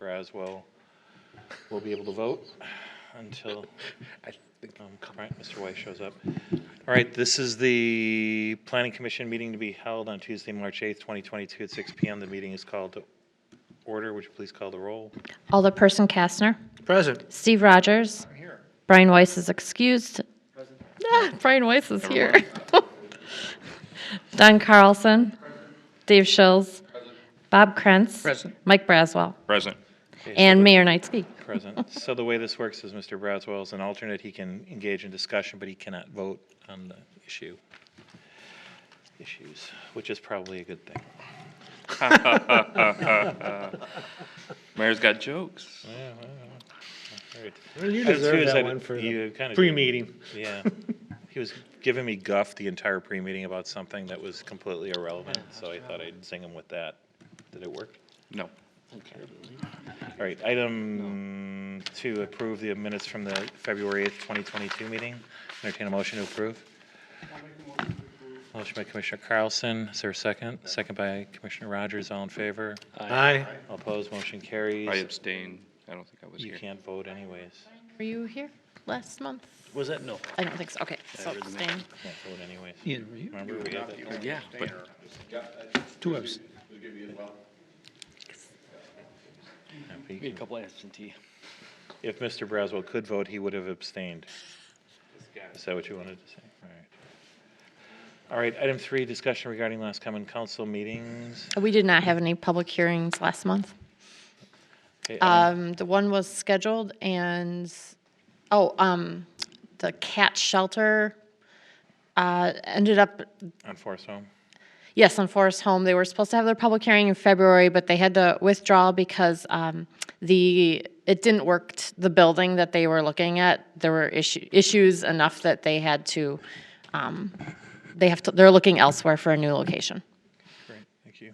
Braswell will be able to vote until right, Mr. Weiss shows up. All right, this is the Planning Commission meeting to be held on Tuesday, March 8th, 2022 at 6 p.m. The meeting is called to order. Would you please call the roll? Alderperson Kastner. Present. Steve Rogers. I'm here. Brian Weiss is excused. Brian Weiss is here. Don Carlson. Dave Schills. Bob Krentz. Present. Mike Braswell. Present. Okay, And so Mayor Knightsky. present. So the way this works is Mr. Braswell is an alternate. He can engage in discussion, but he cannot vote on the issues, which is probably a good thing. Mayor's got jokes. All right. Well, you Item two deserve is that item- one for you the kinda do. pre-meeting. Yeah. He was giving me guff the entire pre-meeting about something that was completely irrelevant, so I thought I'd zing him with that. Did it work? No. All right, item 2, approve the minutes from the February 8th, 2022 meeting. Entertain a motion to approve. Motion by Commissioner Carlson. Is there a second? Second by Commissioner Rogers. All in favor? Aye. All opposed, motion carries. I abstain. I don't think I was You here. can't vote anyways. Were you here last month? Was that no? I don't think so. Okay, so abstain. Can't vote anyways. Ian, were you? Remember, we had that. Yeah, but Two of us. If he- couple absentee. If Mr. Braswell could vote, he would have abstained. Is that what you wanted to say? All right. All right, item 3, discussion regarding last common council meetings. We did not have any public hearings last month. Okay, The one was scheduled and, the cat shelter ended up, on Forest Home. yes, on Forest Home. They were supposed to have their public hearing in February, but they had to withdraw because it didn't work, the building that they were looking at. There were issues enough that they had to, they're looking elsewhere for a new location. Great, thank you.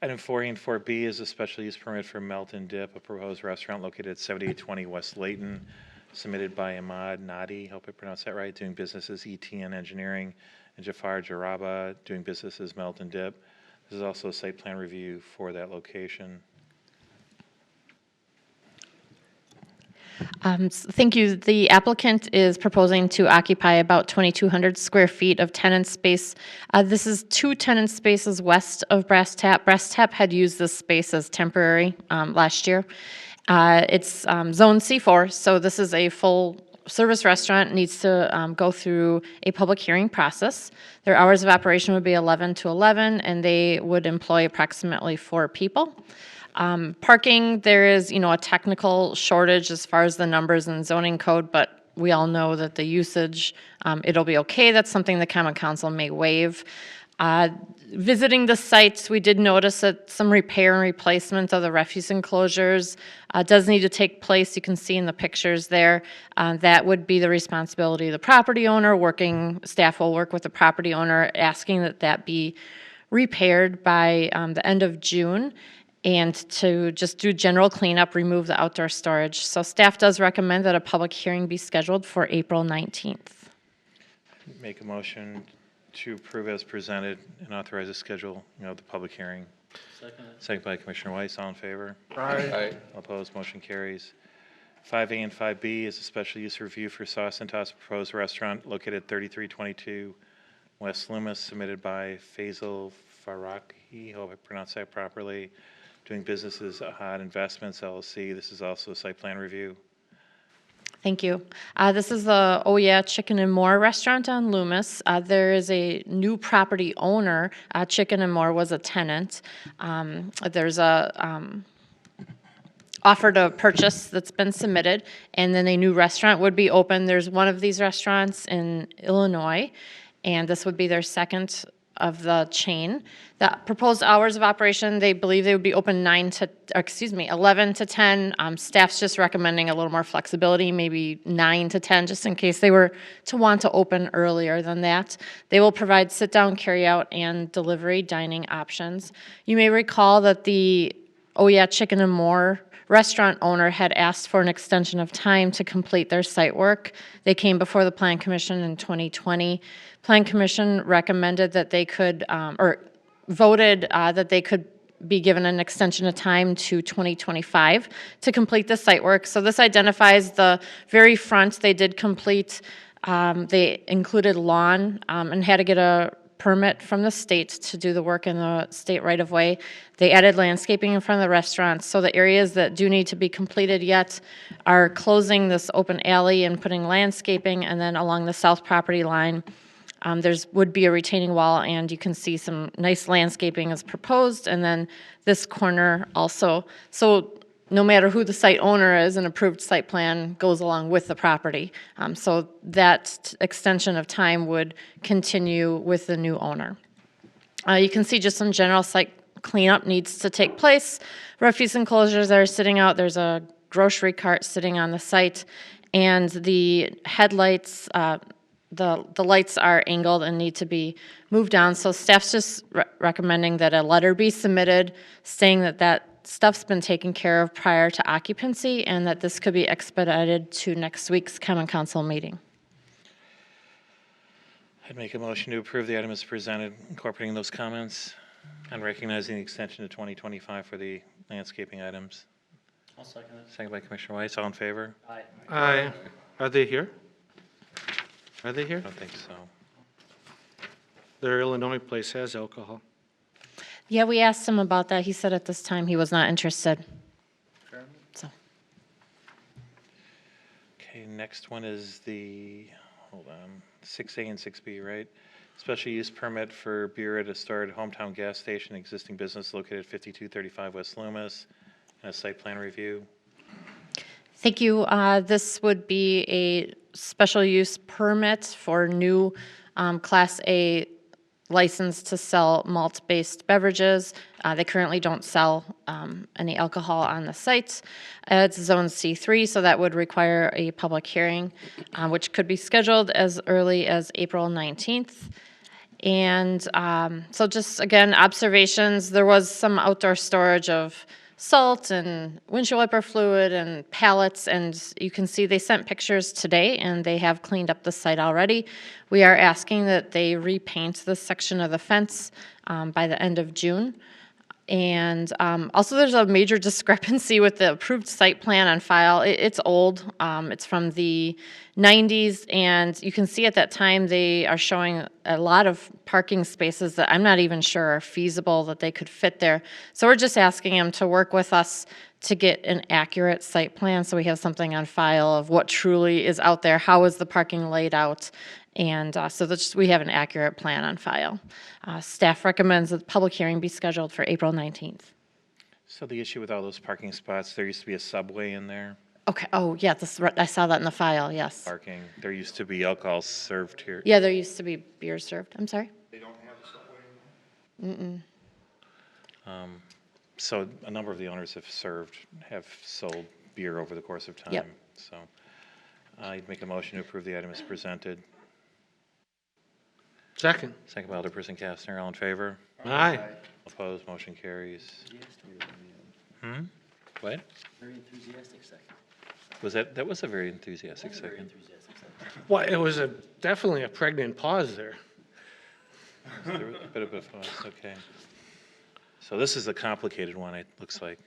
Item 4A and 4B is a special use permit for Melt and Dip, a proposed restaurant located at 7820 West Layton, submitted by Ahmad Nadi, hope I pronounced that right, doing business as ETN Engineering, and Jafar Jaraba, doing business as Melt and Dip. This is also a site plan review for that location. Thank you. The applicant is proposing to occupy about 2,200 square feet of tenant space. This is 2 tenant spaces west of Brass Tap. Brass Tap had used this space as temporary last year. It's Zone C4, so this is a full-service restaurant, needs to go through a public hearing process. Their hours of operation would be 11 to 11, and they would employ approximately 4 people. Parking, there is, a technical shortage as far as the numbers in zoning code, but we all know that the usage, it'll be okay. That's something the Common Council may waive. Visiting the sites, we did notice that some repair and replacement of the refuse enclosures does need to take place. You can see in the pictures there. That would be the responsibility of the property owner. Staff will work with the property owner, asking that be repaired by the end of June, and to just do general cleanup, remove the outdoor storage. So staff does recommend that a public hearing be scheduled for April 19th. Make a motion to approve as presented and authorize the schedule, the public hearing. Second by Commissioner Weiss, all in favor? Aye. All opposed, motion carries. 5A and 5B is a special use review for Sauce and Toss proposed restaurant located at 3322 West Loomis, submitted by Faisal Faraki, hope I pronounced that properly, doing business as Ahad Investments LLC. This is also a site plan review. Thank you. This is the Oh Yeah Chicken and More restaurant on Loomis. There is a new property owner. Chicken and More was a tenant. There's a offer to purchase that's been submitted, and then a new restaurant would be open. There's one of these restaurants in Illinois, and this would be their second of the chain. The proposed hours of operation, they believe they would be open 11 to 10. Staff's just recommending a little more flexibility, maybe 9 to 10, just in case they were to want to open earlier than that. They will provide sit-down, carry-out, and delivery dining options. You may recall that the Oh Yeah Chicken and More restaurant owner had asked for an extension of time to complete their site work. They came before the Plan Commission in 2020. Plan Commission recommended that they could, voted that they could be given an extension of time to 2025 to complete the site work. So this identifies the very front. They did complete, they included lawn and had to get a permit from the state to do the work in the state right-of-way. They added landscaping in front of the restaurants, so the areas that do need to be completed yet are closing this open alley and putting landscaping, and then along the south property line, would be a retaining wall, and you can see some nice landscaping is proposed, and then this corner also. So no matter who the site owner is, an approved site plan goes along with the property. So that extension of time would continue with the new owner. You can see just some general site cleanup needs to take place. Refuse enclosures are sitting out. There's a grocery cart sitting on the site, and the headlights, the lights are angled and need to be moved down. So staff's just recommending that a letter be submitted saying that that stuff's been taken care of prior to occupancy and that this could be expedited to next week's common council meeting. I'd make a motion to approve the item as presented, incorporating those comments and recognizing the extension to 2025 for the landscaping items. I'll second it. Second by Commissioner Weiss, all in favor? Aye. Aye. Are they here? Are they here? I don't think so. Their Illinois place has alcohol. Yeah, we asked him about that. He said at this time he was not interested. So, Okay, next one is the, hold on, 6A and 6B, right? Special use permit for beer at a store at Hometown Gas Station, existing business located at 5235 West Loomis, and a site plan review. thank you. This would be a special use permit for new Class A license to sell malt-based beverages. They currently don't sell any alcohol on the site. It's Zone C3, so that would require a public hearing, which could be scheduled as early as April 19th. And so just, again, observations. There was some outdoor storage of salt and windshield wiper fluid and pallets, and you can see they sent pictures today, and they have cleaned up the site already. We are asking that they repaint this section of the fence by the end of June. And also, there's a major discrepancy with the approved site plan on file. It's old. It's from the 90s, and you can see at that time they are showing a lot of parking spaces that I'm not even sure are feasible that they could fit there. So we're just asking them to work with us to get an accurate site plan so we have something on file of what truly is out there, how is the parking laid out, and so that we have an accurate plan on file. Staff recommends that the public hearing be scheduled for April 19th. So the issue with all those parking spots, there used to be a Subway in there, Okay, oh, yeah, I saw that in the file, yes. parking. There used to be alcohol served here. Yeah, there used to be beer served. I'm sorry? So a number of the owners have sold beer over the course of time. Yep. So I'd make a motion to approve the item as presented. Second. Second by Alderperson Kastner, all in favor? Aye. Opposed, motion carries. What? Very enthusiastic second. That was a very enthusiastic second. Well, it was definitely a pregnant pause there. There was a bit of a pause, okay. So this is the complicated one, it looks like.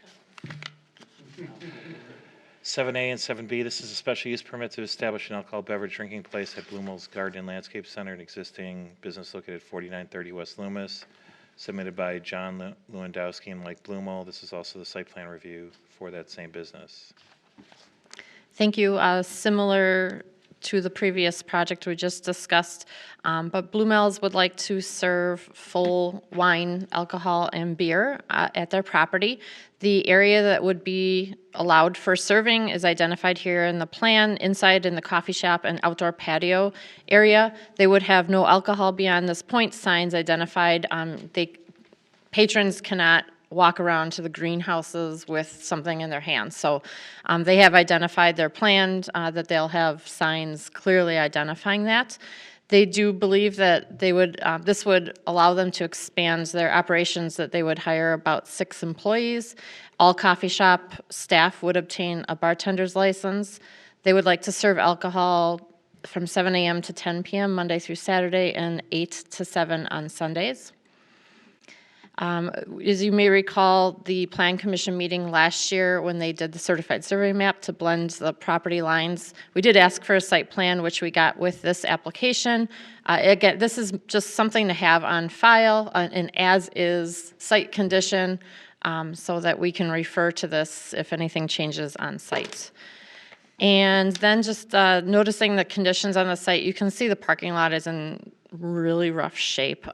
7A and 7B, this is a special use permit to establish an alcohol beverage drinking place at Bloomel's Garden and Landscape Center, an existing business located at 4930 West Loomis, submitted by John Lewandowski and Mike Bloomel. This is also the site plan review for that same business. Thank you. Similar to the previous project we just discussed, but Bloomel's would like to serve full wine, alcohol, and beer at their property. The area that would be allowed for serving is identified here in the plan, inside in the coffee shop and outdoor patio area. They would have no alcohol beyond this point, signs identified. Patrons cannot walk around to the greenhouses with something in their hands. So they have identified their plan that they'll have signs clearly identifying that. They do believe that they would, this would allow them to expand their operations, that they would hire about 6 employees. All coffee shop staff would obtain a bartender's license. They would like to serve alcohol from 7 a.m. to 10 p.m. Monday through Saturday and 8 to 7 on Sundays. As you may recall, the Plan Commission meeting last year, when they did the certified survey map to blend the property lines, we did ask for a site plan, which we got with this application. Again, this is just something to have on file, an as-is site condition, so that we can refer to this if anything changes on site. And then just noticing the conditions on the site, you can see the parking lot is in really rough shape.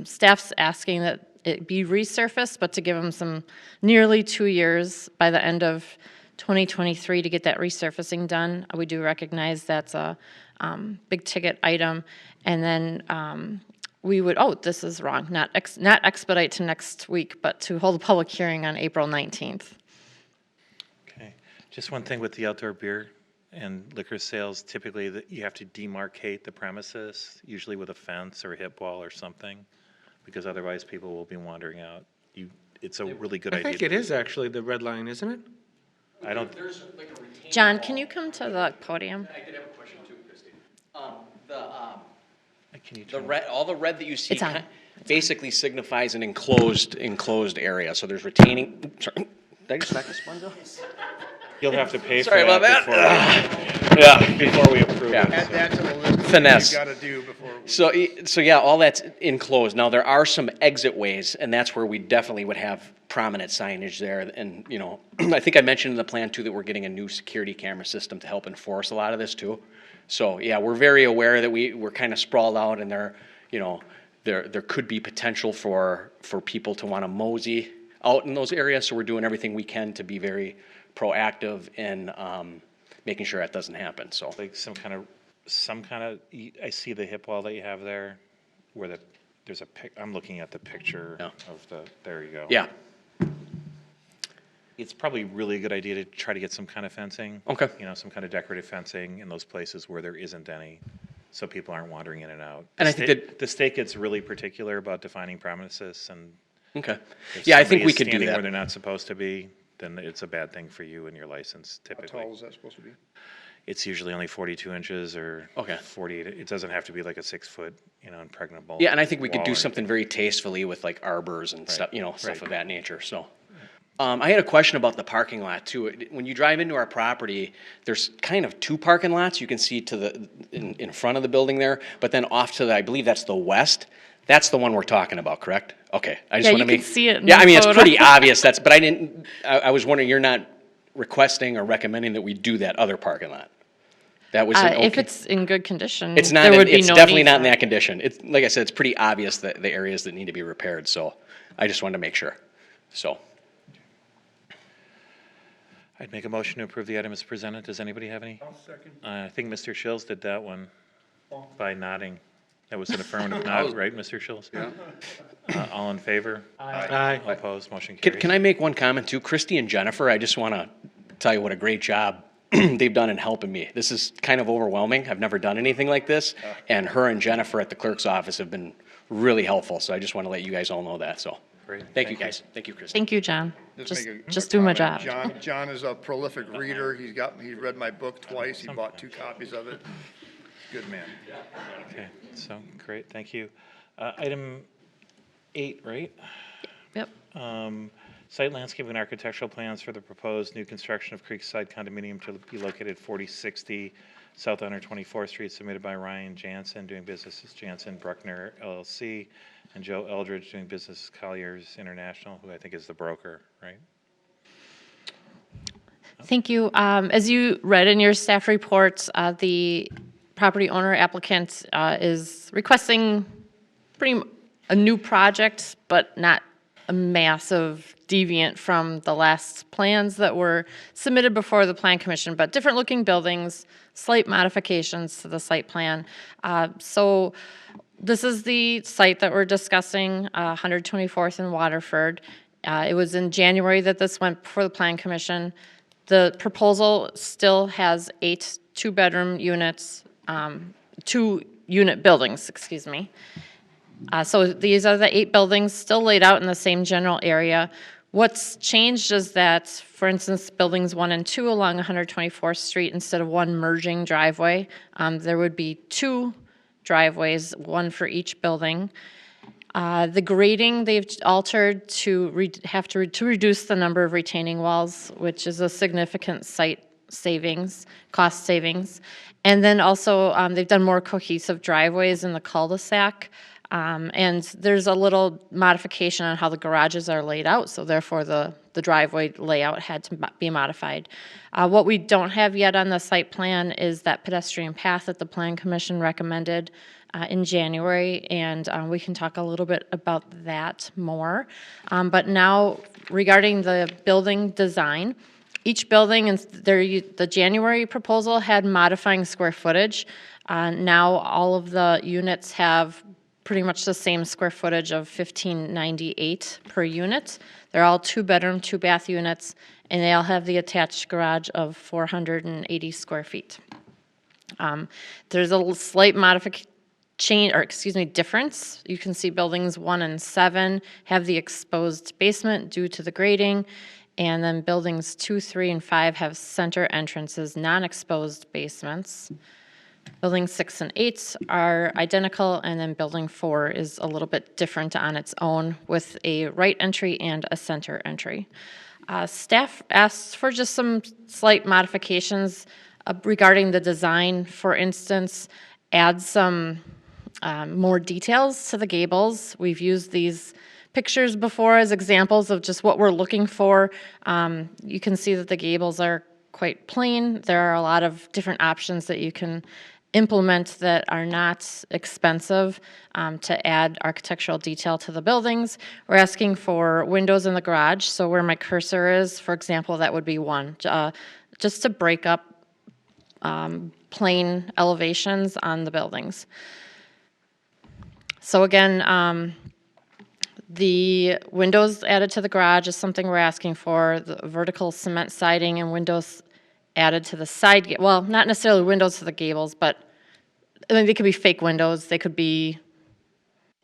Staff's asking that it be resurfaced, but to give them some nearly 2 years by the end of 2023 to get that resurfacing done. We do recognize that's a big ticket item. And then we would, this is wrong, not expedite to next week, but to hold a public hearing on April 19th. Okay. Just one thing with the outdoor beer and liquor sales, typically you have to demarcate the premises, usually with a fence or a hip wall or something, because otherwise people will be wandering out. It's a really good I idea. think it is actually the red line, isn't it? I don't, John, can you come to the podium? I did have a question too, Christie. can you The turn? red, all the red that you see It's on. basically signifies an enclosed area. So there's retaining, sorry, did I just smack the sponge off? You'll have to pay for Sorry about that that. before we approve Yeah. it. Add so. that to the list of Finesse. things you gotta do before. So yeah, all that's enclosed. Now, there are some exit ways, and that's where we definitely would have prominent signage there. And, I think I mentioned in the plan too that we're getting a new security camera system to help enforce a lot of this too. So, yeah, we're very aware that we're kind of sprawled out and there could be potential for people to want to mosey out in those areas. So we're doing everything we can to be very proactive in making sure that doesn't happen, so. Like some kind of, I see the hip wall that you have there, where there's I'm looking at the picture Yeah. of there you go. Yeah, It's probably really a good idea to try to get some kind of fencing. Okay. Some kind of decorative fencing in those places where there isn't any, so people aren't wandering in and out. And I think The state gets really particular about defining premises, and okay. if Yeah, I somebody think we is could do standing where that. they're not supposed to be, then it's a bad thing for you and your license How typically. tall is that supposed to be? It's usually only 42 inches or Okay. 48. It doesn't have to be like a 6-foot, impregnable. Yeah, and I think we could wall do or something very tastefully with like arbors and stuff, stuff right. of that nature, so. I had a question about the parking lot too. When you drive into our property, there's kind of two parking lots. You can see in front of the building there, but then off to I believe that's the west. That's the one we're talking about, correct? Okay, I just Yeah, want to you make. can see it in Yeah, the I mean, it's photo. pretty obvious, but I was wondering, you're not requesting or recommending that we do that other parking lot? That was If okay. it's in good condition, It's not, there would be it's no definitely need not for in it. that condition. It's, like I said, it's pretty obvious that the areas that need to be repaired, so I just wanted to make sure, so. I'd make a motion to approve the item as presented. Does anybody have any? I'll second. I think Mr. Schills did that one by nodding. That was an affirmative nod, right, Mr. Schills? Yeah. All in favor? Aye. All opposed? Motion Can, carries. can I make one comment too? Christy and Jennifer, I just want to tell you what a great job they've done in helping me. This is kind of overwhelming. I've never done anything like this. And her and Jennifer at the clerk's office have been really helpful. So I just want to let you guys all know that. So Great. thank you guys. Thank you, Christy. Thank you, John. Just make a Just quick do my comment. job. John is a prolific reader. He read my book twice. He bought 2 copies of it. Good man. Okay, so, great, thank you. Item 8, right? Yep. Site landscape and architectural plans for the proposed new construction of Creekside condominium to be located at 4060 South 124th Street, submitted by Ryan Jansen, doing business as Jansen Bruckner LLC, and Joe Eldridge, doing business as Colliers International, who I think is the broker, right? Thank you. As you read in your staff reports, the property owner applicant is requesting a new project, but not a massive deviant from the last plans that were submitted before the Plan Commission, but different looking buildings, slight modifications to the site plan. So this is the site that we're discussing, 124th and Waterford. It was in January that this went before the Plan Commission. The proposal still has 8 two-bedroom units, 2-unit buildings, excuse me. So these are the 8 buildings still laid out in the same general area. What's changed is that, for instance, buildings 1 and 2 along 124th Street, instead of one merging driveway, there would be 2 driveways, one for each building. The grading, they've altered to to reduce the number of retaining walls, which is a significant site savings, cost savings. And then also, they've done more cohesive driveways in the cul-de-sac. And there's a little modification on how the garages are laid out, so therefore the driveway layout had to be modified. What we don't have yet on the site plan is that pedestrian path that the Plan Commission recommended in January, and we can talk a little bit about that more. But now, regarding the building design, each building, and the January proposal had modifying square footage. Now, all of the units have pretty much the same square footage of 1598 per unit. They're all 2-bedroom, 2-bath units, and they all have the attached garage of 480 square feet. There's a slight difference. You can see buildings 1 and 7 have the exposed basement due to the grading, and then buildings 2, 3, and 5 have center entrances, non-exposed basements. Building 6 and 8 are identical, and then building 4 is a little bit different on its own with a right entry and a center entry. Staff asked for just some slight modifications regarding the design. For instance, add some more details to the gables. We've used these pictures before as examples of just what we're looking for. You can see that the gables are quite plain. There are a lot of different options that you can implement that are not expensive to add architectural detail to the buildings. We're asking for windows in the garage, so where my cursor is, for example, that would be one, just to break up plain elevations on the buildings. So again, the windows added to the garage is something we're asking for, the vertical cement siding and windows added to the side, well, not necessarily windows to the gables, but I mean, they could be fake windows, they could be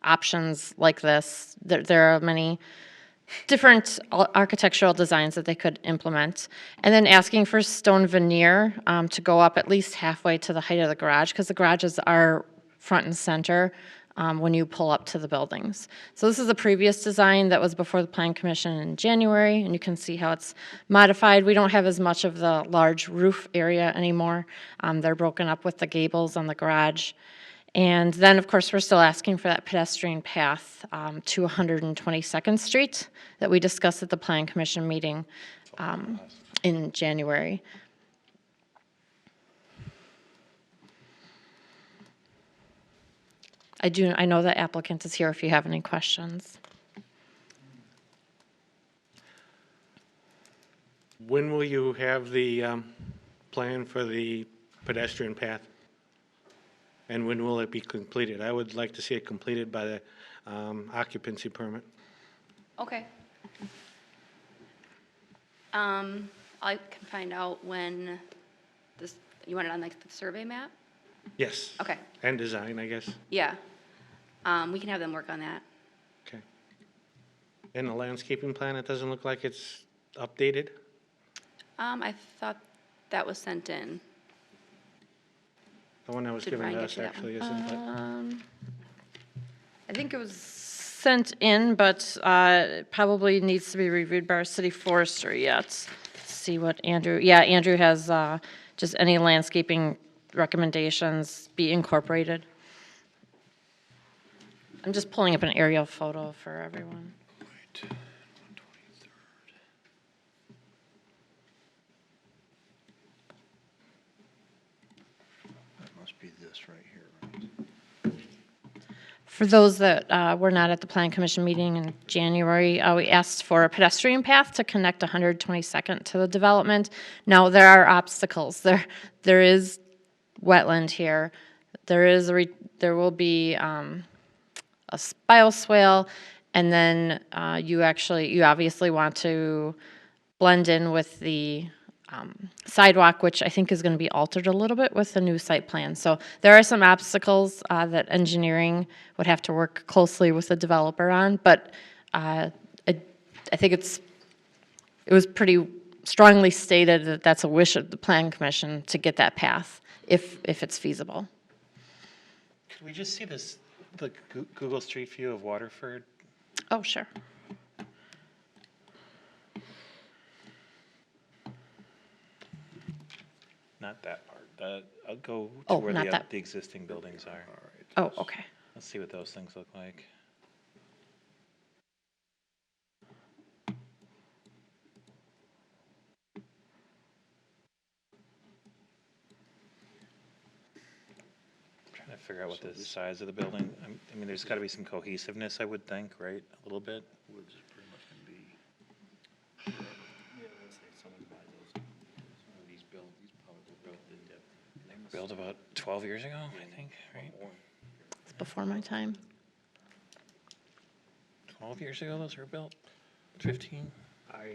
options like this. There are many different architectural designs that they could implement. And then asking for stone veneer to go up at least halfway to the height of the garage, because the garages are front and center when you pull up to the buildings. So this is a previous design that was before the Plan Commission in January, and you can see how it's modified. We don't have as much of the large roof area anymore. They're broken up with the gables on the garage. And then, of course, we're still asking for that pedestrian path to 122nd Street that we discussed at the Plan Commission meeting in January. I know the applicant is here if you have any questions. When will you have the plan for the pedestrian path? And when will it be completed? I would like to see it completed by the occupancy permit. Okay. I can find out when this, you want it on like the survey map? Yes. Okay, And design, I guess. yeah. We can have them work on that. Okay. And the landscaping plan, it doesn't look like it's updated? I thought that was sent in. The one that was Did given Ryan to get us you that one? actually isn't, but I think it was sent in, but probably needs to be reviewed by our city forester yet. Let's see what Andrew, Andrew has just any landscaping recommendations be incorporated. I'm just pulling up an aerial photo for everyone. That must be this right here, right? For those that were not at the Plan Commission meeting in January, we asked for a pedestrian path to connect 122nd to the development. Now, there are obstacles. There is wetland here. There will be a bioswale, and then you obviously want to blend in with the sidewalk, which I think is going to be altered a little bit with the new site plan. So there are some obstacles that engineering would have to work closely with the developer on, but I think it was pretty strongly stated that that's a wish of the Plan Commission to get that path if it's feasible. Could we just see this the Google Street View of Waterford? Oh, sure. Not that part. I'll go to Oh, where not that. the existing buildings are. Oh, okay. Let's see what those things look like. Trying to figure out what the size of the building, I mean, there's gotta be some cohesiveness, I would think, right? A little bit. Woods is pretty much gonna be. Built about 12 years ago, I think, right? It's before my time. 12 years ago those were built? 15? I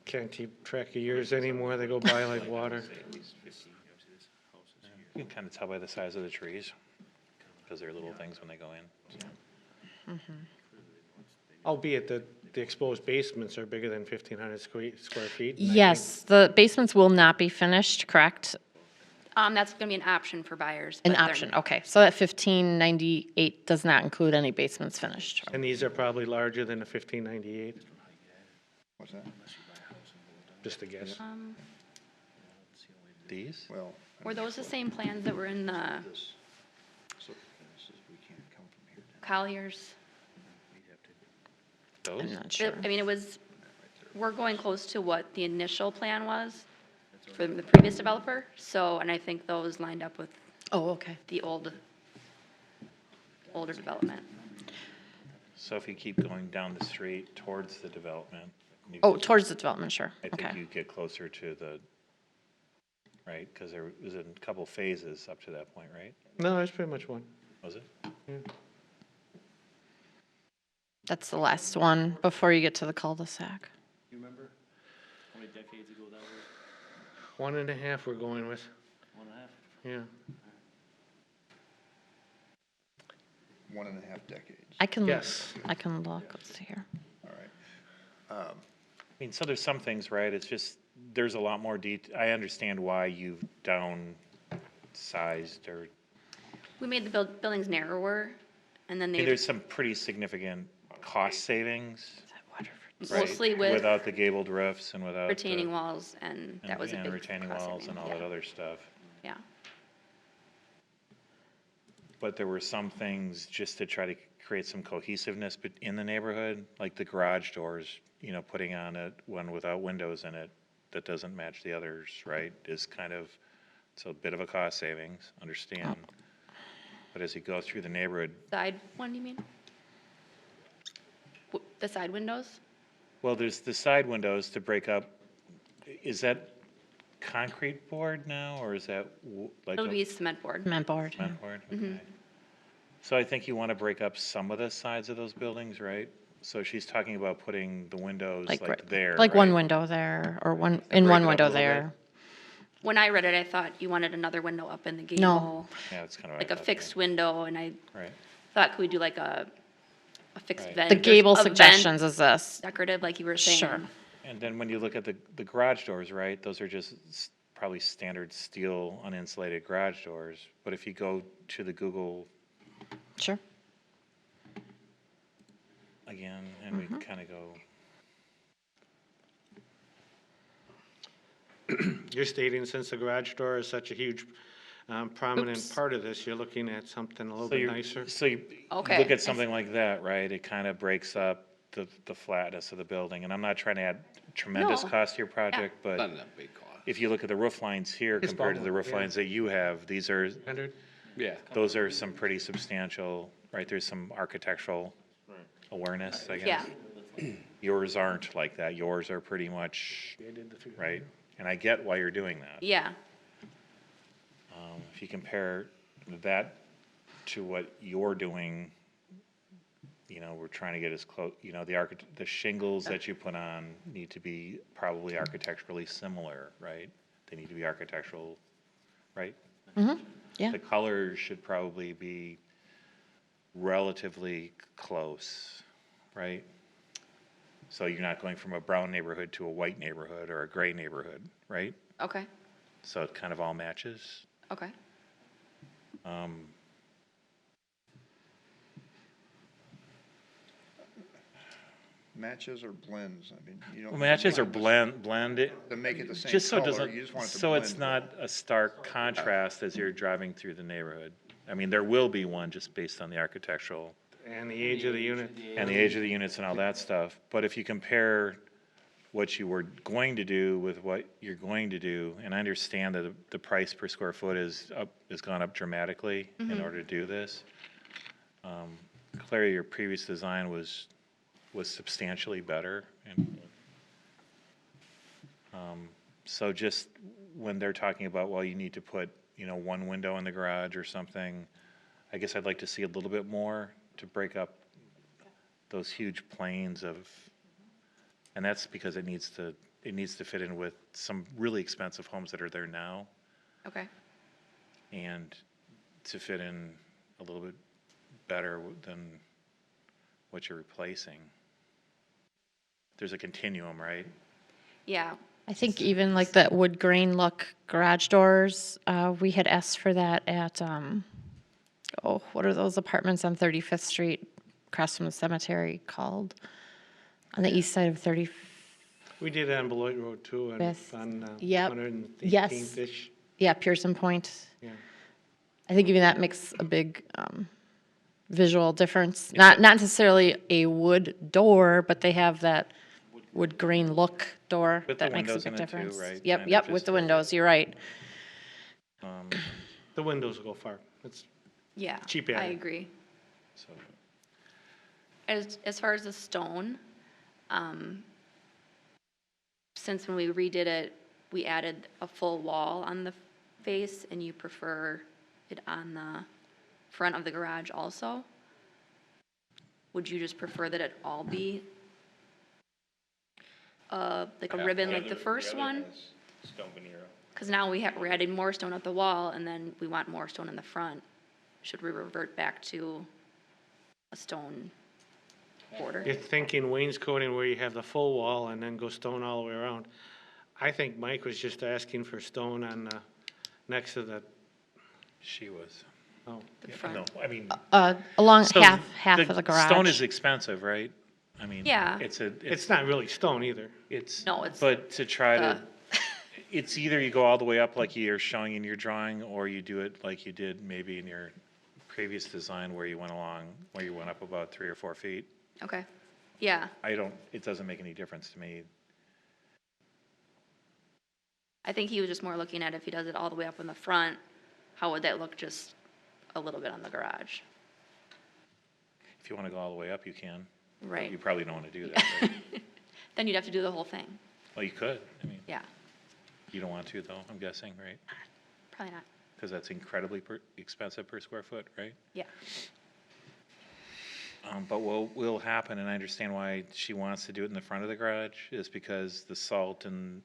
can't keep track of years anymore. They go by like water. You can kind of tell by the size of the trees, because they're little things when they go in. Albeit the exposed basements are bigger than 1,500 square feet. and I think- Yes, the basements will not be finished, correct? That's gonna be an option for buyers. An but they're- option, okay. So that 1598 does not include any basements finished. And these are probably larger than the 1598, What's that? just a guess. These? Well. Were those the same plans that were in the Colliers? Those? I'm not sure. I mean, we're going close to what the initial plan was for the previous developer, so, and I think those lined up with Oh, okay. the older development. So if you keep going down the street towards the development. you Oh, could- towards the development, sure. I think Okay. you get closer to the, right, because there was a couple phases up to that point, right? No, it's pretty much one. Was it? That's the last one before you get to the cul-de-sac. You remember how many decades ago that was? 1.5 we're going with, 1.5? yeah. 1.5 decades. I can, Yes. I can look, let's see here. All right. I mean, so there's some things, right, it's just, there's a lot more I understand why you've downsized or, We made the buildings narrower, and then I mean, they, there's some pretty significant cost savings, right? mostly with Without the gabled roofs and without. the- retaining walls, and that was a big And retaining cost walls saving, and all that yeah. other stuff. Yeah, But there were some things just to try to create some cohesiveness in the neighborhood, like the garage doors, putting on one without windows in it that doesn't match the others, right, is kind of, it's a bit of a cost savings, understand. But as you go through the neighborhood, side one, you mean? The side windows? well, there's the side windows to break up, is that concrete board now, or is that like It'll a be cement board. Cement board. yeah. cement board? Okay. So I think you want to break up some of the sides of those buildings, right? So she's talking about putting the windows Like, like there, like one right? window there, or one, break in it one up a window little bit. there. When I read it, I thought you wanted another window up in the gable. No. Yeah, that's kind of what I Like a thought, fixed too. window, and I Right. thought, could we do like a fixed Right. vent? The or gable a vent suggestions is this. Decorative, like you were saying. Sure. And then when you look at the garage doors, right, those are just probably standard steel uninsulated garage doors. But if you go to the Google Sure. again, and we kind of go, You're stating since the garage door is such a huge prominent Oops. part of this, you're looking at something a little so bit you, nicer? so you Okay. look at something like that, right, it kind of breaks up the flatness of the building. And I'm not trying to add tremendous No. cost to your project, but Not that big cost. if you look at the roof lines here It's compared to the bubble, roof yeah. lines that you have, these are, 100? Yeah. those are some pretty substantial, right, there's some architectural awareness, I Yeah, guess. Yours aren't like that, yours are pretty much, right, and I get why you're doing that. yeah, If you compare that to what you're doing, we're trying to get as close, the shingles that you put on need to be probably architecturally similar, right? They need to be architectural, right? Yeah. The colors should probably be relatively close, right? So you're not going from a brown neighborhood to a white neighborhood or a gray neighborhood, right? okay, So it kind of all matches. okay. matches or blends? I mean, you don't. Matches or blend it, To make it the same just so it color, doesn't, you just want it to so it's blend. not a stark contrast as you're driving through the neighborhood. I mean, there will be one just based on the architectural And the age of the unit. and the age of the units and all that stuff. But if you compare what you were going to do with what you're going to do, and I understand that the price per square foot is up, has gone up dramatically in order to do this. Clearly, your previous design was substantially better. And, so just when they're talking about, well, you need to put, one window in the garage or something, I guess I'd like to see a little bit more to break up those huge planes of, and that's because it needs to fit in with some really expensive homes that are there now, Okay, and to fit in a little bit better than what you're replacing. There's a continuum, right? yeah, I think even like that wood grain look garage doors, we had asked for that at, what are those apartments on 35th Street across from the cemetery called? On the east side of 30, We did it on Beloit Road too, and Yes. on Yep. 118th-ish. yeah, Pearson Point. Yeah. I think even that makes a big visual difference. Not necessarily a wood door, but they have that wood grain look door. With the That makes a windows big in it too, difference. right? Yep, Kind of yep, with just- the windows, you're right. The windows will go far. It's yeah. Cheap I added. agree. So, As far as the stone, since when we redid it, we added a full wall on the face, and you prefer it on the front of the garage also? Would you just prefer that it all be like a ribbon like the first one? Stone veneer. Because now we're adding more stone at the wall, and then we want more stone in the front. Should we revert back to a stone border? You're thinking wainscoting where you have the full wall and then go stone all the way around. I think Mike was just asking for stone on, next to the, she was. oh, The No, front? I mean. Along so half of the garage. Stone is expensive, right? I mean. Yeah. it's not really stone either. No, it's But to try to, the- it's either you go all the way up like you're showing in your drawing, or you do it like you did maybe in your previous design where you went up about 3 or 4 feet. Okay, yeah. It doesn't make any difference to me. I think he was just more looking at if he does it all the way up in the front, how would that look just a little bit on the garage? If you want to go all the way up, you can. Right. You probably don't want to do that, right? Then you'd have to do the whole thing. Well, you could. I mean, Yeah, you don't want to though, I'm guessing, right? probably not. Because that's incredibly expensive per square foot, right? Yeah, But what will happen, and I understand why she wants to do it in the front of the garage, is because the salt and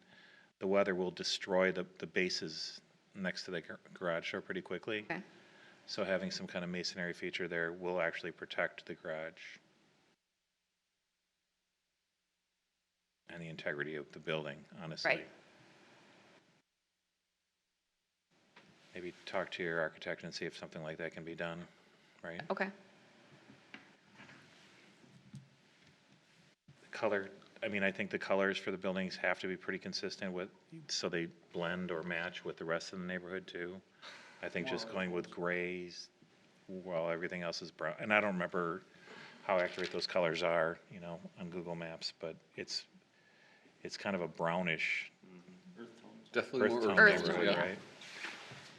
the weather will destroy the bases next to the garage door pretty quickly. okay, So having some kind of masonry feature there will actually protect the garage and the integrity of the building, honestly. Right. Maybe talk to your architect and see if something like that can be done, right? okay. Color, I mean, I think the colors for the buildings have to be pretty consistent with, so they blend or match with the rest of the neighborhood too. I think just going with grays while everything else is brown, and I don't remember how accurate those colors are, on Google Maps, but it's kind of a brownish Definitely earth more tone Earth neighborhood, tone, yeah. right?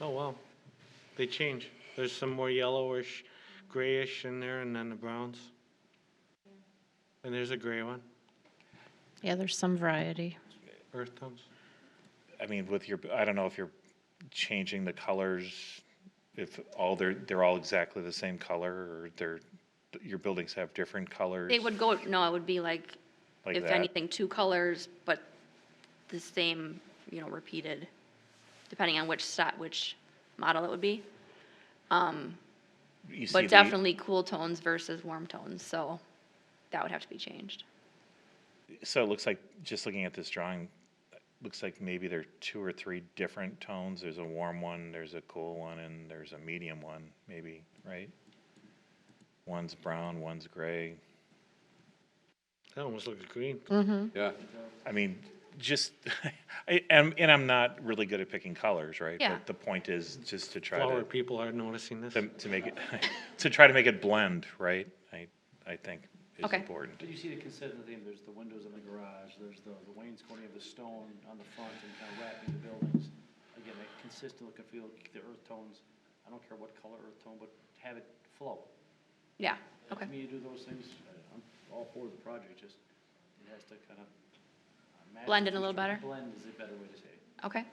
Oh, wow. They change. There's some more yellowish, grayish in there, and then the browns. And there's a gray one, Yeah, there's some variety. earth tones. I mean, I don't know if you're changing the colors, if they're all exactly the same color, or your buildings have different colors. It would go, no, it would be like, Like if that. anything, 2 colors, but the same, repeated, depending on which model it would be. You see But the- definitely cool tones versus warm tones, so that would have to be changed. So it looks like, just looking at this drawing, looks like maybe there are 2 or 3 different tones. There's a warm one, there's a cool one, and there's a medium one, maybe, right? One's brown, one's gray. That almost looks green. Yeah. I mean, just, and I'm not really good at picking colors, right? Yeah. But the point is just to try Flower to, people are noticing this. to make it, to try to make it blend, right? I think is Okay. important. But you see the consistent theme, there's the windows in the garage, there's the wainscoting of the stone on the front and kind of wrapping the buildings. Again, that consistent look and feel, the earth tones, I don't care what color earth tone, but have it flow. Yeah, okay. To me, you do those things, I'm all for the project, just, it has to kind of match. Blend in the a little feature. better? Blend is a better way to say it. Okay.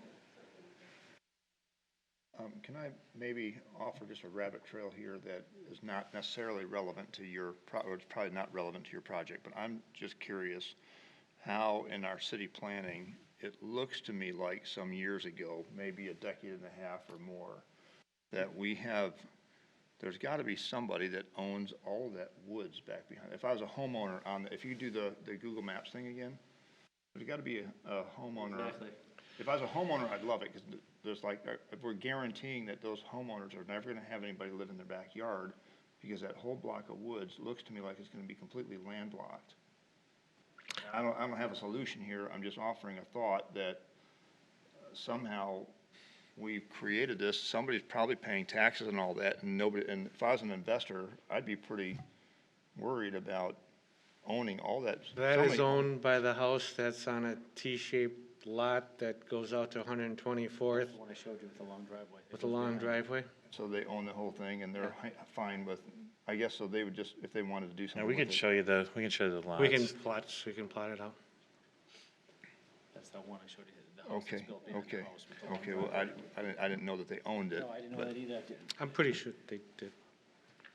Can I maybe offer just a rabbit trail here that is not necessarily relevant to your, or it's probably not relevant to your project, but I'm just curious how in our city planning, it looks to me like some years ago, maybe a decade and a half or more, that we have, there's gotta be somebody that owns all that woods back behind. If I was a homeowner on, if you do the Google Maps thing again, there's gotta be a homeowner. Exactly. If I was a homeowner, I'd love it, because there's like, if we're guaranteeing that those homeowners are never gonna have anybody live in their backyard, because that whole block of woods looks to me like it's gonna be completely landlocked. I don't have a solution here, I'm just offering a thought that somehow we've created this, somebody's probably paying taxes and all that, and nobody, and if I was an investor, I'd be pretty worried about owning all that. That is somebody- owned by the house that's on a T-shaped lot that goes out to 124th The one I showed you with the long driveway. with a long driveway. So they own the whole thing, and they're fine with, I guess, so they would just, if they wanted to do something Now, we with could it. show you we can show you the lots. We can plot it out. That's the one I showed you, the house that's Okay, built behind the okay, house with the long okay, well, driveway. I didn't know that they owned it. No, I didn't know but- that either, I'm pretty sure they did.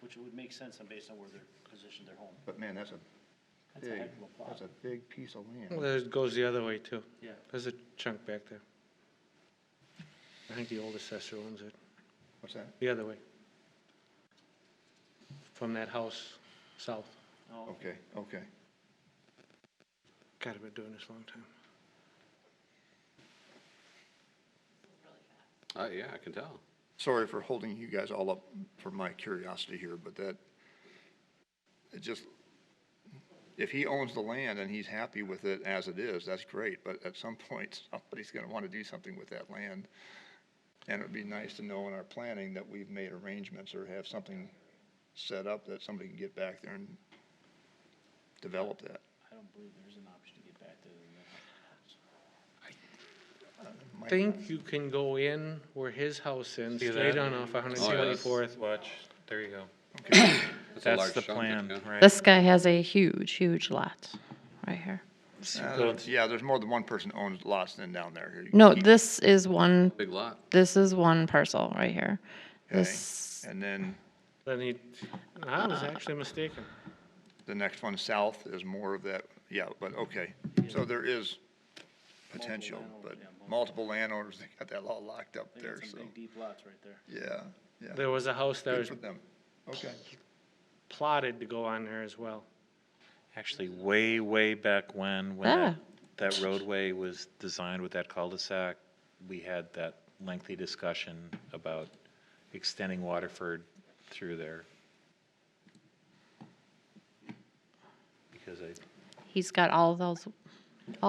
which would make sense based on where they're positioned their home. But man, that's That's a big, heck of a plot. that's a big piece of Well, land. it goes the other way too. Yeah. There's a chunk back there. I think the old assessor owns it, What's that? the other way. From that house south. Oh, Okay, okay. God, I've been doing this a long time. Yeah, I can tell. Sorry for holding you guys all up for my curiosity here, but that, it just, if he owns the land and he's happy with it as it is, that's great, but at some point, somebody's gonna wanna do something with that land. And it'd be nice to know in our planning that we've made arrangements or have something set up that somebody can get back there and develop that. I don't believe there's an option to get back to the house. I think you can go in where his house ends, See straight that? on off Oh, yeah, 124th. Watch, there you go. Okay, That's a That's large the chunk, plan, yeah. right? This guy has a huge lot right here. yeah, there's more than one person owns lots than down there. You No, keep- this is one, Big lot. this is one parcel right here. okay, This, And then Then I was actually mistaken. the next one south is more of that, yeah, but okay. So there is potential, but multiple landowners, they got that all locked up They there, got so, some big deep lots right there. yeah, yeah. There was a house that Good was for them. Okay. plotted to go on there as well. Actually, way back when Ah. that roadway was designed with that cul-de-sac, we had that lengthy discussion about extending Waterford through there. Because he's got all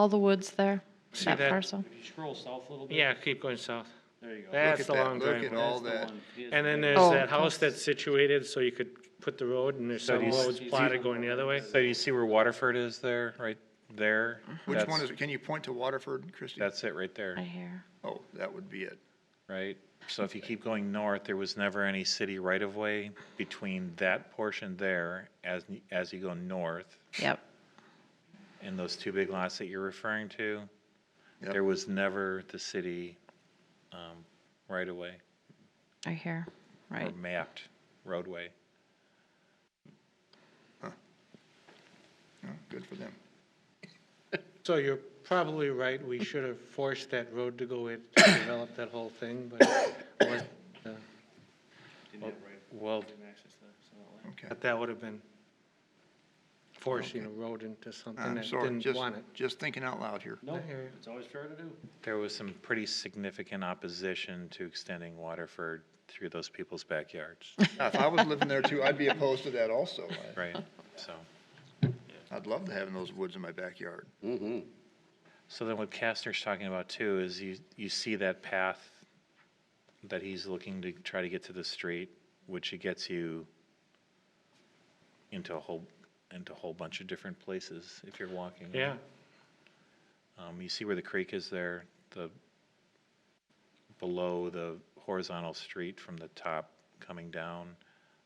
the woods there, See that that? parcel. If you scroll south a little bit. Yeah, keep going south. There you go. That's at the that. long Look at driveway. all That's the that. one. He has And the then big- there's Oh, that house okay. that's situated so you could put the road and there's some do you s- roads plotted going the other way. So you see where Waterford is there, right there? Which That's- one is it? Can you point to Waterford, Christie? That's it right there, Right here. Oh, that would be it. right? So if you keep going north, there was never any city right-of-way between that portion there as you go north Yep. and those two big lots that you're referring to. Yep. There was never the city right-of-way Right here. or Right. mapped roadway. Oh, good for them. So you're probably right, we should have forced that road to go in to develop that whole thing, but it wasn't, Didn't have right Well, access to that, so Okay. but that would have been forcing a road into something I'm that sorry, didn't want it. just thinking out loud here. no, I hear you. it's always fair to do. there was some pretty significant opposition to extending Waterford through those people's backyards, If I was living there too, I'd be opposed to that also. right? So, I'd love to have those woods in my backyard. So then what Kastner's talking about too is you see that path that he's looking to try to get to the street, which it gets you into a whole bunch of different places if you're walking. Yeah, You see where the creek is there, below the horizontal street from the top coming down.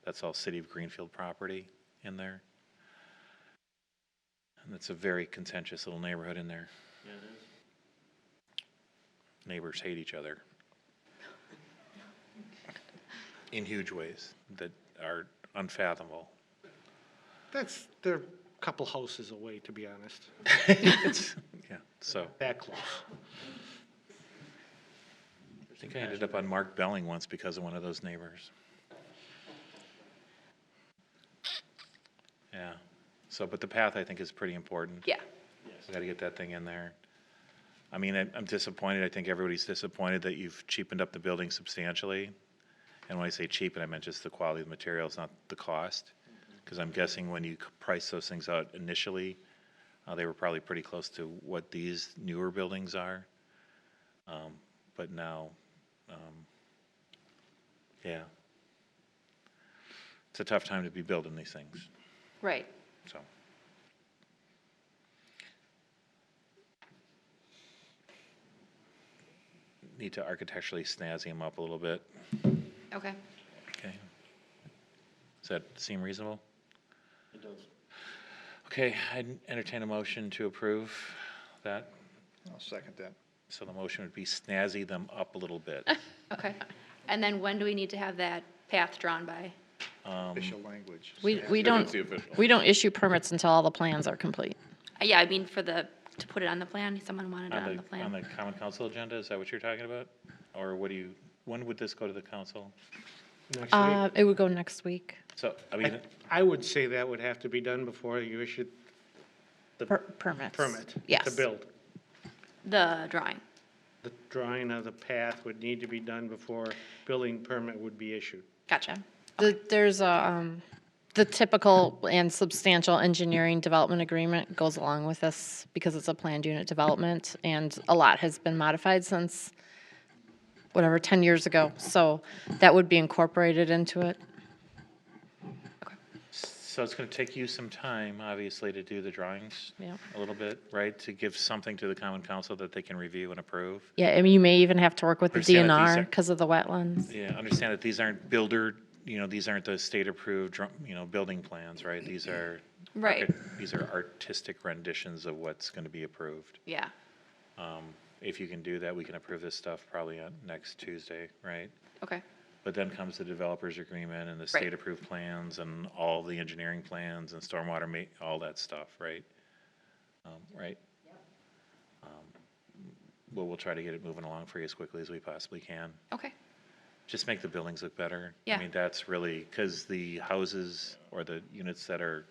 That's all City of Greenfield property in there. And it's a very contentious little neighborhood in there. Yeah, it is. Neighbors hate each other in huge ways that are unfathomable. they're a couple houses away, to be honest. Yeah, so That close. I think I ended up on Mark Belling once because of one of those neighbors. Yeah, so, but the path I think is pretty important. Yeah. We gotta get that thing in there. I mean, I'm disappointed, I think everybody's disappointed that you've cheapened up the building substantially. And when I say cheapen, I meant just the quality of the materials, not the cost. Because I'm guessing when you price those things out initially, they were probably pretty close to what these newer buildings are. But now, yeah. It's a tough time to be building these things, Right. so. Need to architecturally snazzy them up a little bit. Okay. Okay. Does that seem reasonable? It does. Okay, I'd entertain a motion to approve that. I'll second that. So the motion would be snazzy them up a little bit. Okay. And then when do we need to have that path drawn by? Official language. We don't issue permits until all the plans are complete. Yeah, I mean, to put it on the plan, someone wanted it on the On the plan. common council agenda, is that what you're talking about? Or when would this go to the council? Next week. It would go next week. So, I mean, I would say that would have to be done before you issue the Permits. permit Yes. to build. The drawing. The drawing of the path would need to be done before building permit would be issued. Gotcha. There's the typical and substantial engineering development agreement goes along with this because it's a planned unit development, and a lot has been modified since, 10 years ago. So that would be incorporated into it. so it's gonna take you some time, obviously, to do the drawings Yeah. a little bit, right? To give something to the common council that they can review and approve. Yeah, I mean, you may even have to work with the Understand that these DNR are- because of the wetlands. Yeah, understand that these aren't these aren't the state-approved, building plans, right? These are. Right. These are artistic renditions of what's gonna be approved. Yeah. If you can do that, we can approve this stuff probably on next Tuesday, right? Okay. But then comes the developer's agreement and the state-approved plans and all the engineering plans and stormwater all that stuff, right? Right? Well, we'll try to get it moving along for you as quickly as we possibly can. Okay. Just make the buildings look better. Yeah. I mean, that's really, because the houses or the units that are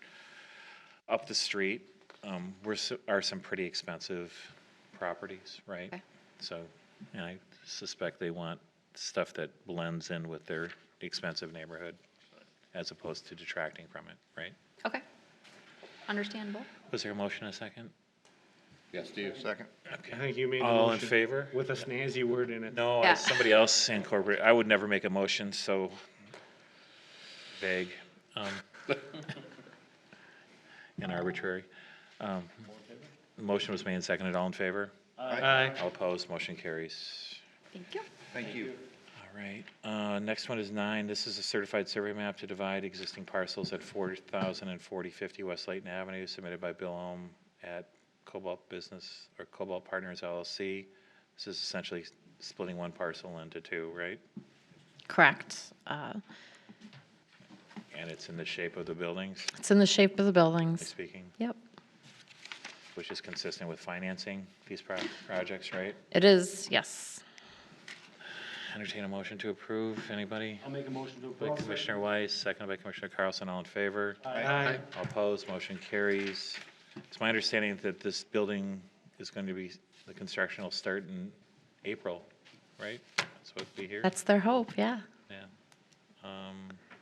up the street are some pretty expensive properties, right? Okay. So, and I suspect they want stuff that blends in with their expensive neighborhood as opposed to detracting from it, right? Okay. Understandable. Was there a motion, a second? Yes, Steve? Second. I Okay. think you made the All in motion favor? with a snazzy word in it. No, Yeah. somebody else incorporate, I would never make a motion so vague, and arbitrary. The motion was made and seconded, all in favor? Aye. All opposed, motion carries. Thank you. Thank you. All right, next one is 9. This is a certified survey map to divide existing parcels at 40,000 and 4050 West Layton Avenue, submitted by Bill Ohm at Cobalt Business, or Cobalt Partners LLC. This is essentially splitting one parcel into two, right? Correct. And it's in the shape of the buildings, It's in the shape of the buildings. speaking, Yep, which is consistent with financing these projects, right? it is, yes. Entertain a motion to approve. Anybody? I'll make a motion to By approve. Commissioner Weiss, seconded by Commissioner Carlson. All in favor? Aye. All opposed, motion carries. It's my understanding that this building is going to be, the construction will start in April, right? That's what we hear? That's their hope, yeah. Yeah.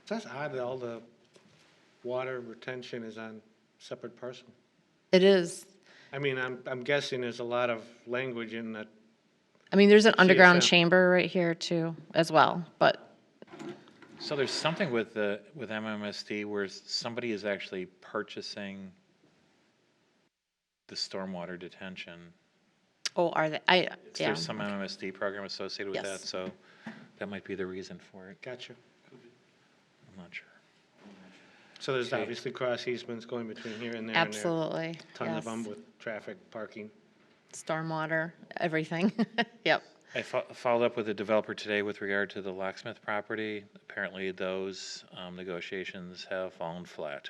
That's odd that all the water retention is on separate parcel. It is. I mean, I'm guessing there's a lot of language in that. I mean, there's an underground CSM. chamber right here too, as well, but So there's something with MMSD where somebody is actually purchasing the stormwater detention. oh, are they? Yeah. There's some MMSD program associated with that, Yes. so that might be the reason for it. Gotcha. I'm not sure. So there's Okay. obviously cross easements going between here and there. Absolutely. And there are tons of them Yes. with traffic, parking. Stormwater, everything. Yep. I followed up with the developer today with regard to the locksmith property. Apparently, those negotiations have fallen flat.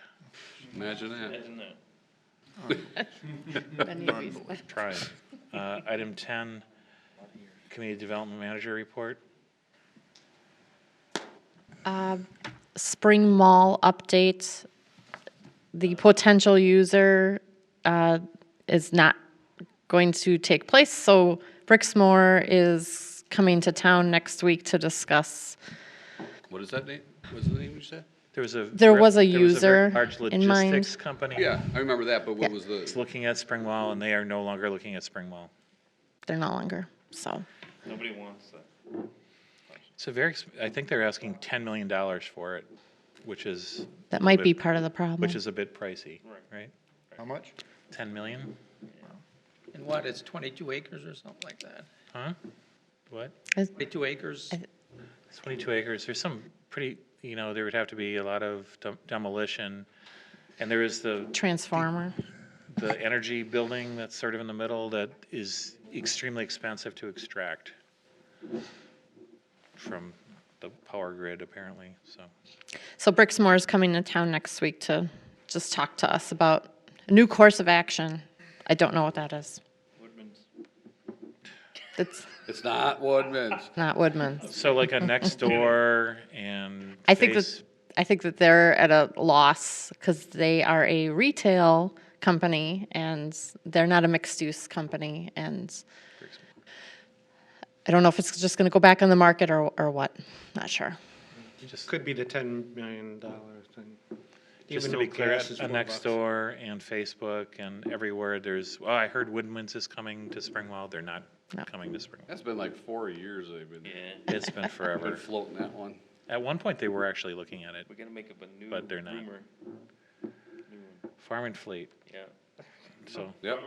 Imagine that. Try. Item 10, Community Development Manager Report. Spring Mall update. The potential user is not going to take place, so Brixmore is coming to town next week to discuss. What is that name? What's the name you said? There was a. There was a very user large in mind. logistics company. Yeah, I remember that, but what was It's the, looking at Spring Mall, and they are no longer looking at Spring Mall. They're no longer, so. Nobody wants that. So I think they're asking $10 million for it, which is. That a might bit- be part of the problem. Which is a bit pricey, right? How much? 10 million? And what, it's 22 acres or something like that? Huh? What? 22 acres? 22 acres. There's some pretty, there would have to be a lot of demolition. And there is the Transformer. energy building that's sort of in the middle that is extremely expensive to extract from the power grid, apparently, so. So Brixmore is coming to town next week to just talk to us about a new course of action. I don't know what that is. Woodman's. It's it's not Woodman's. not Woodman's. So like a next door and I think Face- that they're at a loss because they are a retail company and they're not a mixed-use company. And I don't know if it's just going to go back on the market or what. Not sure. Could be the $10 million thing. Just Even to be though clear, grass is a $4. next door and Facebook and everywhere, I heard Woodman's is coming to Springwell. They're not No. coming to Springwell. That's been like 4 years they've been It's been forever. floating that one. At one point, they were actually looking at it, We're gonna make up a new But they're not. rumor. Farm and Fleet. Yeah. So Yep.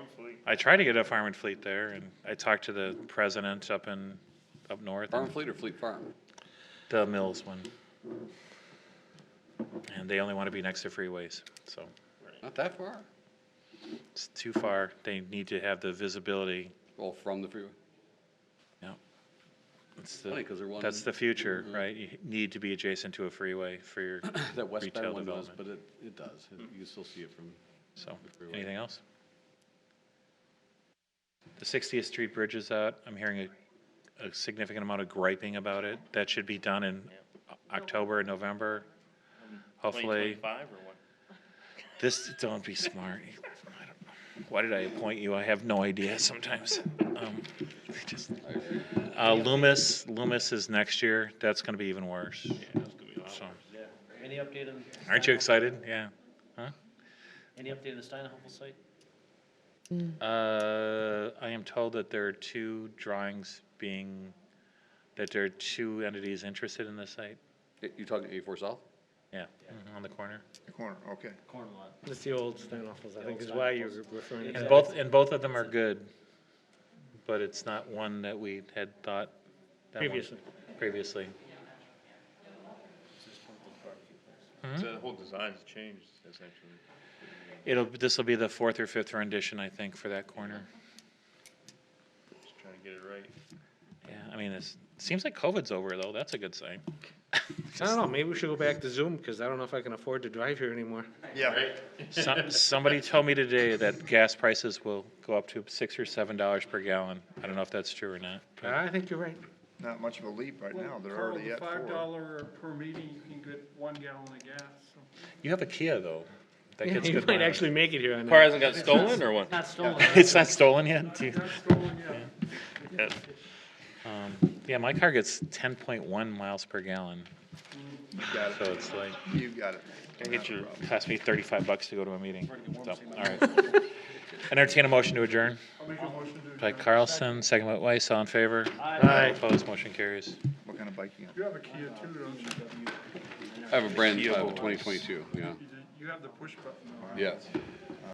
I tried to get a Farm and Fleet there, and I talked to the president up north, Farm Fleet or Fleet Farm? the Mills one. And they only want to be next to freeways, so Not that far. it's too far. They need to have the visibility. Well, from the freeway. Yeah. It's Funny, 'cause they're one- that's the future, right? You need to be adjacent to a freeway for your That westbound retail one does, development. but it does. You can still see it from. So, the freeway. anything else? The 60th Street Bridge is out. I'm hearing a significant amount of griping about it. That should be done in October and November. Hopefully, 2025 or what? don't be smart. I don't- Why did I appoint you? I have no idea sometimes. Just- Loomis is next year. That's gonna be even worse. So, Any update on? aren't you excited? Yeah. Huh? Any update on the Steinhoffel site? I am told that there are two drawings that there are two entities interested in the site. You talking 84 South? Yeah, on the corner. The corner, okay. Corn lot. It's the old Steinhoffels, I think is why you're referring to And that. both of them are good, but it's not one that we had thought. that one- Previously. Previously. So the whole design's changed essentially. This will be the fourth or fifth rendition, I think, for that corner. Just trying to get it right. Yeah, I mean, it seems like COVID's over, though. That's a good sign. I don't know, maybe we should go back to Zoom, because I don't know if I can afford to drive here anymore. Yeah, Somebody told me today that gas prices will go up to $6 or $7 per gallon. I don't know if that's true or not. but- I think you're right. not much of a leap right now. They're Carl, already the at $5 4. per meeting, you can get 1 gallon of gas, so. You have a Kia, though. That gets You good might mileage. actually make it here on Car that. hasn't got stolen or what? Not stolen. It's not stolen yet? Do you- That's stolen, yeah. Yeah, my car gets 10.1 miles per gallon. You got it. So it's like, You got it. cost me $35 to go to a meeting. So, all right. Entertain a motion to adjourn. By Carlson, second by Weiss, all in favor? Aye. Opposed, motion carries. What kind of bike you got? You have a Kia too, don't you? I have a brand, I have a 2022, yeah. You have the push button. Yes.